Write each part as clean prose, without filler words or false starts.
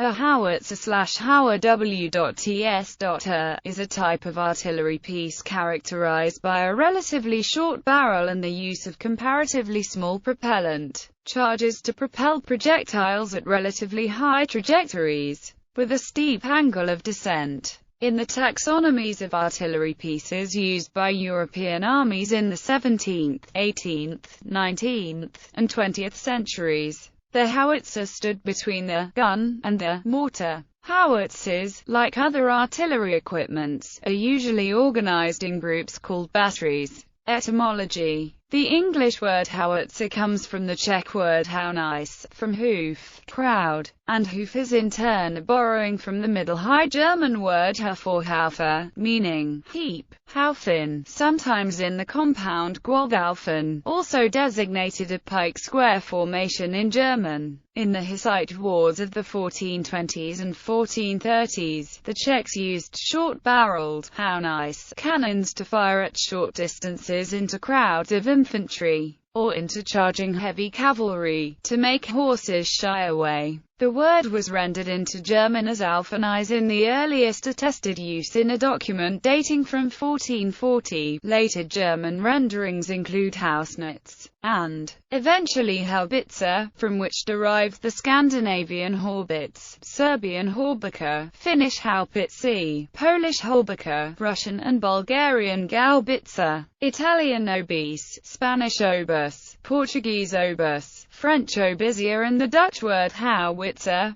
A ʻhaʊwitzer/ʻhaʊw.ɪts.ər is a type of artillery piece characterized by a relatively short barrel and the use of comparatively small propellant charges to propel projectiles at relatively high trajectories, with a steep angle of descent. In the taxonomies of artillery pieces used by European armies in the 17th, 18th, 19th, and 20th centuries, the howitzer stood between the gun and the mortar. Howitzers, like other artillery equipments, are usually organized in groups called batteries. Etymology: the English word howitzer comes from the Czech word haunis, from hoof, crowd, and hoof is in turn a borrowing from the Middle High German word Haufe or Haufe, meaning heap. Haufen, sometimes in the compound Gwaldhaufen, also designated a pike square formation in German. In the Hussite wars of the 1420s and 1430s, the Czechs used short-barreled haunis cannons to fire at short distances into crowds of infantry, or into charging heavy cavalry, to make horses shy away. The word was rendered into German as Alphenis in the earliest attested use in a document dating from 1440. Later German renderings include Hausnitz, and, eventually Haubitzer, from which derived the Scandinavian Haubitz, Serbian Haubitzer, Finnish Haupitsi, Polish Haubitzer, Russian and Bulgarian Gaubitzer, Italian obis, Spanish obus, Portuguese obus, French obusier, and the Dutch word Howitzer,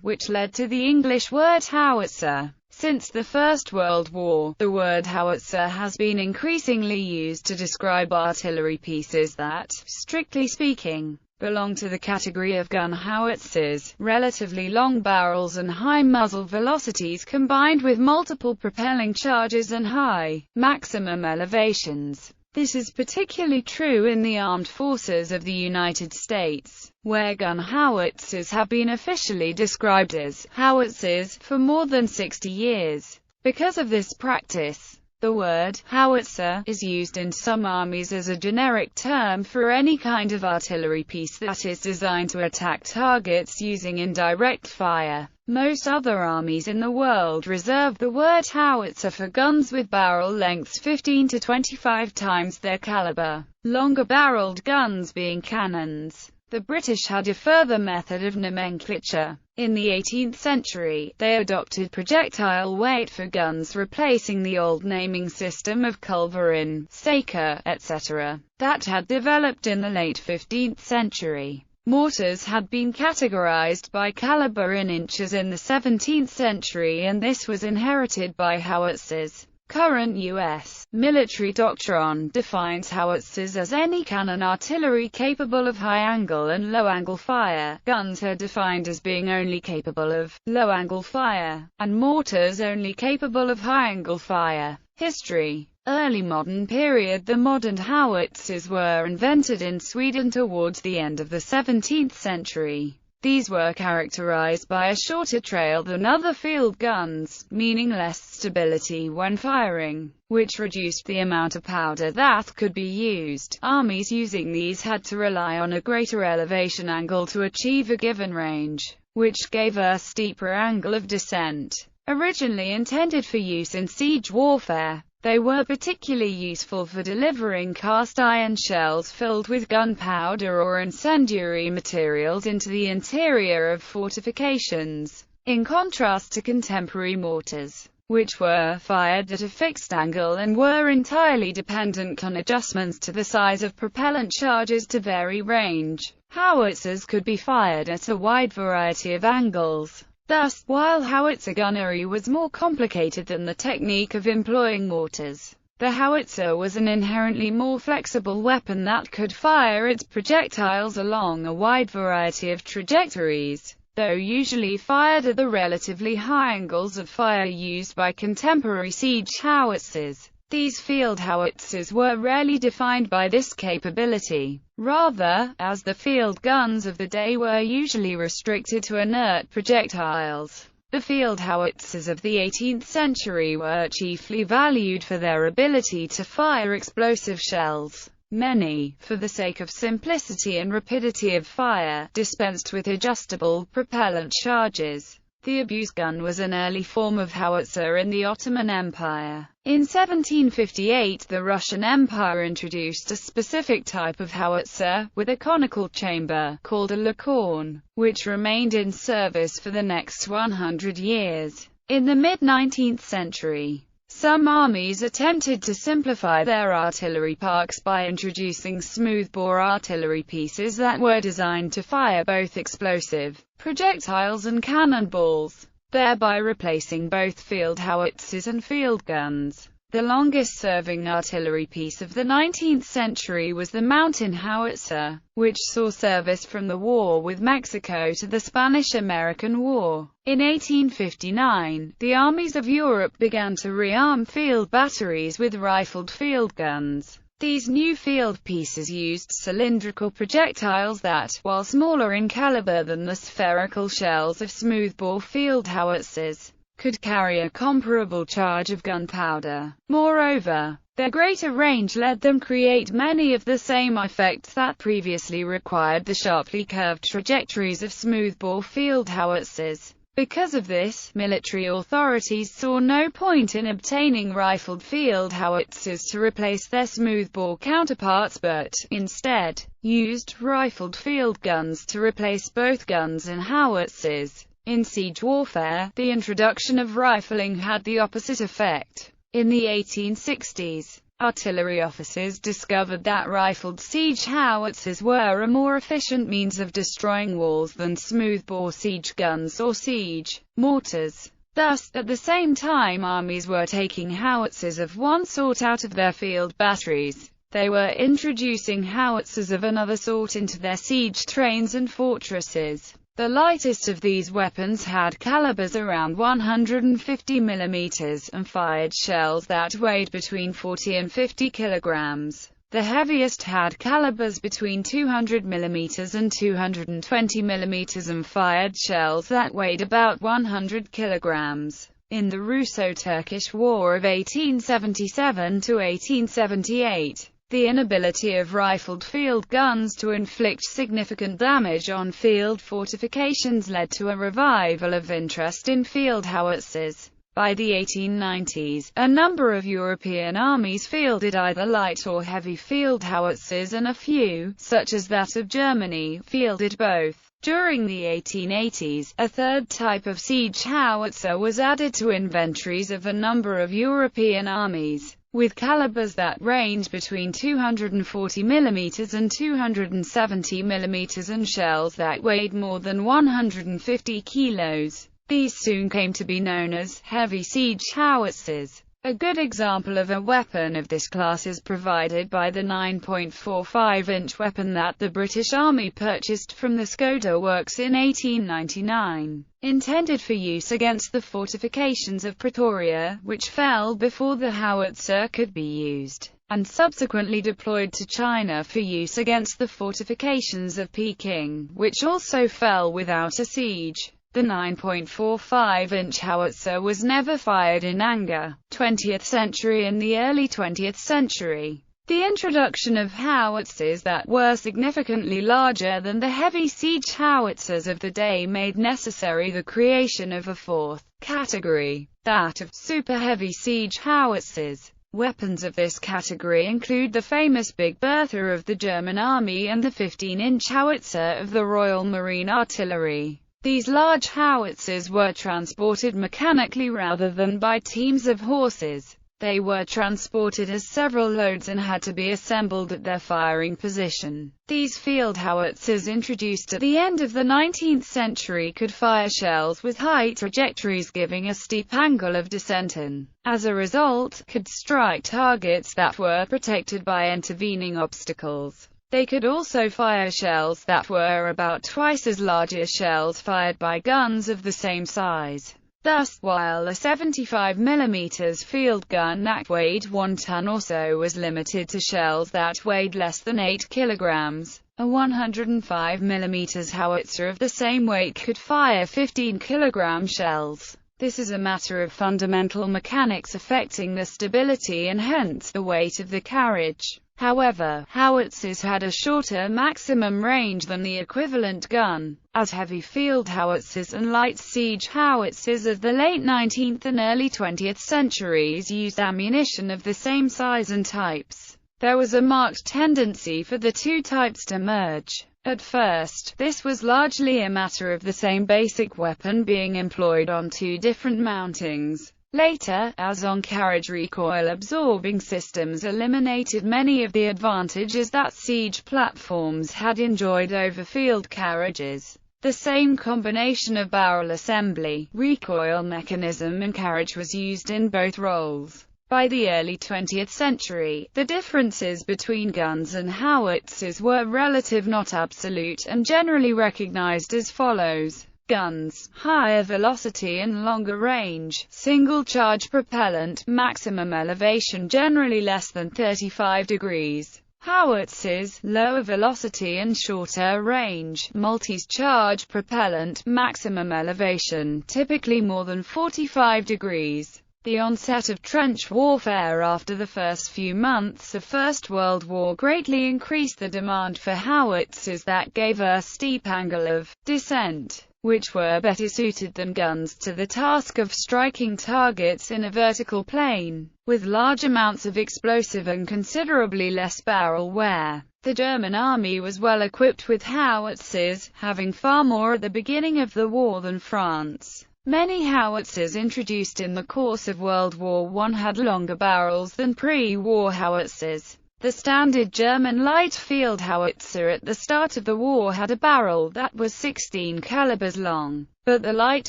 which led to the English word howitzer. Since the First World War, the word howitzer has been increasingly used to describe artillery pieces that, strictly speaking, belong to the category of gun howitzers, relatively long barrels and high muzzle velocities combined with multiple propelling charges and high maximum elevations. This is particularly true in the armed forces of the United States, where gun howitzers have been officially described as howitzers for more than 60 years. Because of this practice, the word howitzer is used in some armies as a generic term for any kind of artillery piece that is designed to attack targets using indirect fire. Most other armies in the world reserve the word howitzer for guns with barrel lengths 15 to 25 times their caliber, longer-barreled guns being cannons. The British had a further method of nomenclature. In the 18th century, they adopted projectile weight for guns, replacing the old naming system of culverin, saker, etc. that had developed in the late 15th century. Mortars had been categorized by caliber in inches in the 17th century, and this was inherited by howitzers. Current U.S. military doctrine defines howitzers as any cannon artillery capable of high-angle and low-angle fire. Guns are defined as being only capable of low-angle fire, and mortars only capable of high-angle fire. History: early modern period. The modern howitzers were invented in Sweden towards the end of the 17th century. These were characterized by a shorter trail than other field guns, meaning less stability when firing, which reduced the amount of powder that could be used. Armies using these had to rely on a greater elevation angle to achieve a given range, which gave a steeper angle of descent. Originally intended for use in siege warfare, they were particularly useful for delivering cast iron shells filled with gunpowder or incendiary materials into the interior of fortifications, in contrast to contemporary mortars, which were fired at a fixed angle and were entirely dependent on adjustments to the size of propellant charges to vary range. Howitzers could be fired at a wide variety of angles. Thus, while howitzer gunnery was more complicated than the technique of employing mortars, the howitzer was an inherently more flexible weapon that could fire its projectiles along a wide variety of trajectories, though usually fired at the relatively high angles of fire used by contemporary siege howitzers. These field howitzers were rarely defined by this capability. Rather, as the field guns of the day were usually restricted to inert projectiles, the field howitzers of the 18th century were chiefly valued for their ability to fire explosive shells. Many, for the sake of simplicity and rapidity of fire, dispensed with adjustable propellant charges. The obuse gun was an early form of howitzer in the Ottoman Empire. In 1758, the Russian Empire introduced a specific type of howitzer, with a conical chamber, called a lukorn, which remained in service for the next 100 years. In the mid-19th century, some armies attempted to simplify their artillery parks by introducing smoothbore artillery pieces that were designed to fire both explosive projectiles and cannonballs, thereby replacing both field howitzers and field guns. The longest-serving artillery piece of the 19th century was the mountain howitzer, which saw service from the war with Mexico to the Spanish-American War. In 1859, the armies of Europe began to rearm field batteries with rifled field guns. These new field pieces used cylindrical projectiles that, while smaller in caliber than the spherical shells of smoothbore field howitzers, could carry a comparable charge of gunpowder. Moreover, their greater range let them create many of the same effects that previously required the sharply curved trajectories of smoothbore field howitzers. Because of this, military authorities saw no point in obtaining rifled field howitzers to replace their smoothbore counterparts but, instead, used rifled field guns to replace both guns and howitzers. In siege warfare, the introduction of rifling had the opposite effect. In the 1860s, artillery officers discovered that rifled siege howitzers were a more efficient means of destroying walls than smoothbore siege guns or siege mortars. Thus, at the same time armies were taking howitzers of one sort out of their field batteries, they were introducing howitzers of another sort into their siege trains and fortresses. The lightest of these weapons had calibers around 150 mm and fired shells that weighed between 40 and 50 kilograms. The heaviest had calibers between 200 mm and 220 mm and fired shells that weighed about 100 kilograms. In the Russo-Turkish War of 1877 to 1878, the inability of rifled field guns to inflict significant damage on field fortifications led to a revival of interest in field howitzers. By the 1890s, a number of European armies fielded either light or heavy field howitzers, and a few, such as that of Germany, fielded both. During the 1880s, a third type of siege howitzer was added to inventories of a number of European armies, with calibers that range between 240 mm and 270 mm and shells that weighed more than 150 kilos. These soon came to be known as heavy siege howitzers. A good example of a weapon of this class is provided by the 9.45-inch weapon that the British Army purchased from the Skoda Works in 1899. Intended for use against the fortifications of Pretoria, which fell before the howitzer could be used, and subsequently deployed to China for use against the fortifications of Peking, which also fell without a siege. The 9.45-inch howitzer was never fired in anger. 20th century. In the early 20th century, the introduction of howitzers that were significantly larger than the heavy siege howitzers of the day made necessary the creation of a fourth category, that of super-heavy siege howitzers. Weapons of this category include the famous Big Bertha of the German Army and the 15-inch howitzer of the Royal Marine Artillery. These large howitzers were transported mechanically rather than by teams of horses. They were transported as several loads and had to be assembled at their firing position. These field howitzers, introduced at the end of the 19th century, could fire shells with high trajectories giving a steep angle of descent and, as a result, could strike targets that were protected by intervening obstacles. They could also fire shells that were about twice as large as shells fired by guns of the same size. Thus, while a 75mm field gun that weighed 1 ton or so was limited to shells that weighed less than 8 kilograms, a 105mm howitzer of the same weight could fire 15-kilogram shells. This is a matter of fundamental mechanics affecting the stability and hence the weight of the carriage. However, howitzers had a shorter maximum range than the equivalent gun, as heavy field howitzers and light siege howitzers of the late 19th and early 20th centuries used ammunition of the same size and types. There was a marked tendency for the two types to merge. At first, this was largely a matter of the same basic weapon being employed on two different mountings. Later, as on-carriage recoil-absorbing systems eliminated many of the advantages that siege platforms had enjoyed over field carriages, the same combination of barrel assembly, recoil mechanism and carriage was used in both roles. By the early 20th century, the differences between guns and howitzers were relative, not absolute, and generally recognized as follows. Guns, higher velocity and longer range, single-charge propellant, maximum elevation generally less than 35 degrees. Howitzers, lower velocity and shorter range, multi-charge propellant, maximum elevation, typically more than 45 degrees. The onset of trench warfare after the first few months of First World War greatly increased the demand for howitzers that gave a steep angle of descent, which were better suited than guns to the task of striking targets in a vertical plane, with large amounts of explosive and considerably less barrel wear. The German army was well equipped with howitzers, having far more at the beginning of the war than France. Many howitzers introduced in the course of World War I had longer barrels than pre-war howitzers. The standard German light field howitzer at the start of the war had a barrel that was 16 calibers long, but the light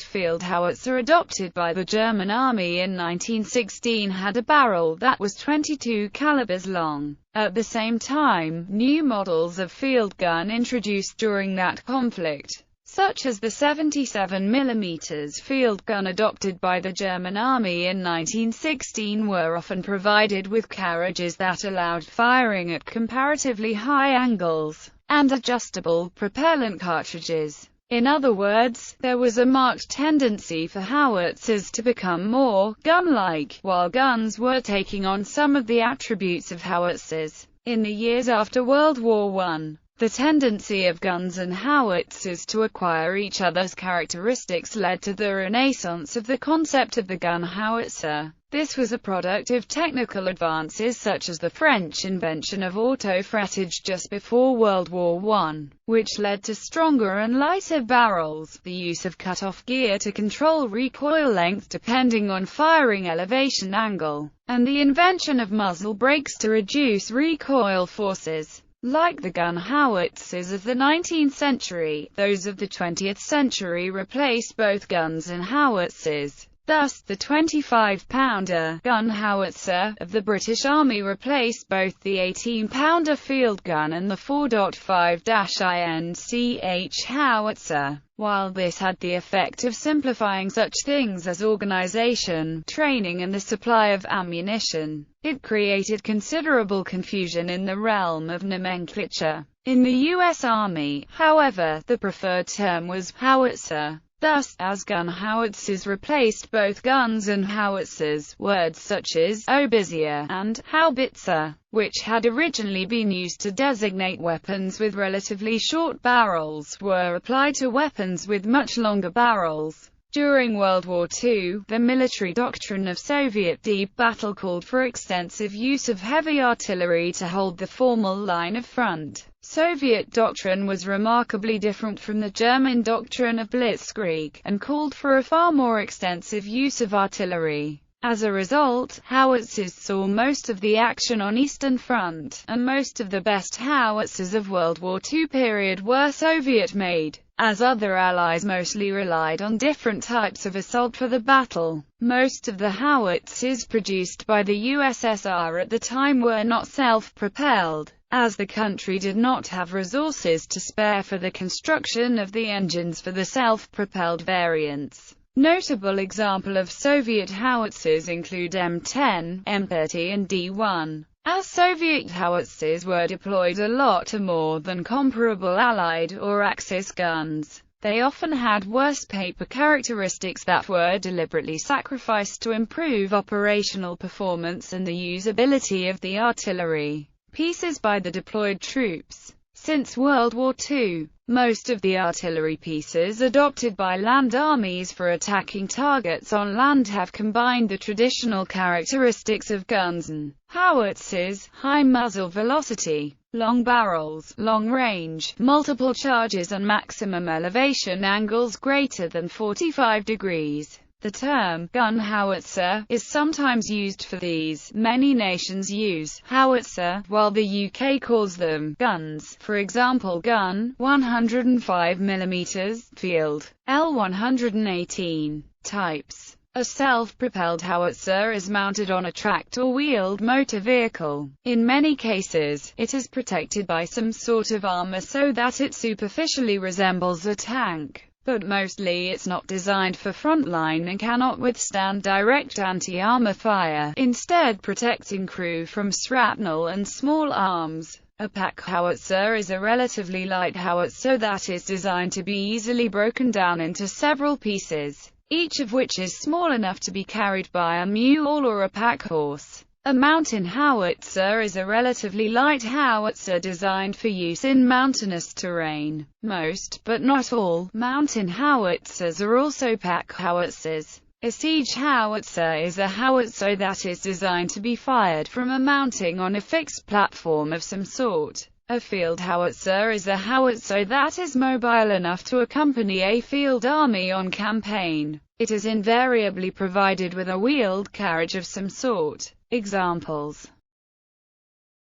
field howitzer adopted by the German army in 1916 had a barrel that was 22 calibers long. At the same time, new models of field gun introduced during that conflict, such as the 77mm field gun adopted by the German army in 1916, were often provided with carriages that allowed firing at comparatively high angles, and adjustable propellant cartridges. In other words, there was a marked tendency for howitzers to become more gun-like, while guns were taking on some of the attributes of howitzers. In the years after World War I, the tendency of guns and howitzers to acquire each other's characteristics led to the renaissance of the concept of the gun howitzer. This was a product of technical advances such as the French invention of auto-fretage just before World War I, which led to stronger and lighter barrels, the use of cut-off gear to control recoil length depending on firing elevation angle, and the invention of muzzle brakes to reduce recoil forces. Like the gun howitzers of the 19th century, those of the 20th century replaced both guns and howitzers. Thus, the 25-pounder gun howitzer of the British Army replaced both the 18-pounder field gun and the 4.5-inch howitzer. While this had the effect of simplifying such things as organization, training and the supply of ammunition, it created considerable confusion in the realm of nomenclature. In the U.S. Army, however, the preferred term was howitzer. Thus, as gun howitzers replaced both guns and howitzers, words such as obusier and Haubitzer, which had originally been used to designate weapons with relatively short barrels, were applied to weapons with much longer barrels. During World War II, the military doctrine of Soviet deep battle called for extensive use of heavy artillery to hold the formal line of front. Soviet doctrine was remarkably different from the German doctrine of blitzkrieg, and called for a far more extensive use of artillery. As a result, howitzers saw most of the action on Eastern Front, and most of the best howitzers of World War II period were Soviet-made, as other allies mostly relied on different types of assault for the battle. Most of the howitzers produced by the USSR at the time were not self-propelled, as the country did not have resources to spare for the construction of the engines for the self-propelled variants. Notable example of Soviet howitzers include M10, M30 and D1. As Soviet howitzers were deployed a lot more than comparable Allied or Axis guns, they often had worse paper characteristics that were deliberately sacrificed to improve operational performance and the usability of the artillery. pieces by the deployed troops. Since World War II, most of the artillery pieces adopted by land armies for attacking targets on land have combined the traditional characteristics of guns and howitzers: high muzzle velocity, long barrels, long range, multiple charges and maximum elevation angles greater than 45 degrees. The term gun howitzer is sometimes used for these. Many nations use howitzer, while the UK calls them guns. For example, gun 105mm, field L118. Types. A self-propelled howitzer is mounted on a tracked or wheeled motor vehicle. In many cases, it is protected by some sort of armor so that it superficially resembles a tank. But mostly it's not designed for frontline and cannot withstand direct anti-armor fire, instead protecting crew from shrapnel and small arms. A pack howitzer is a relatively light howitzer that is designed to be easily broken down into several pieces, each of which is small enough to be carried by a mule or a pack horse. A mountain howitzer is a relatively light howitzer designed for use in mountainous terrain. Most, but not all, mountain howitzers are also pack howitzers. A siege howitzer is a howitzer that is designed to be fired from a mounting on a fixed platform of some sort. A field howitzer is a howitzer that is mobile enough to accompany a field army on campaign. It is invariably provided with a wheeled carriage of some sort. Examples: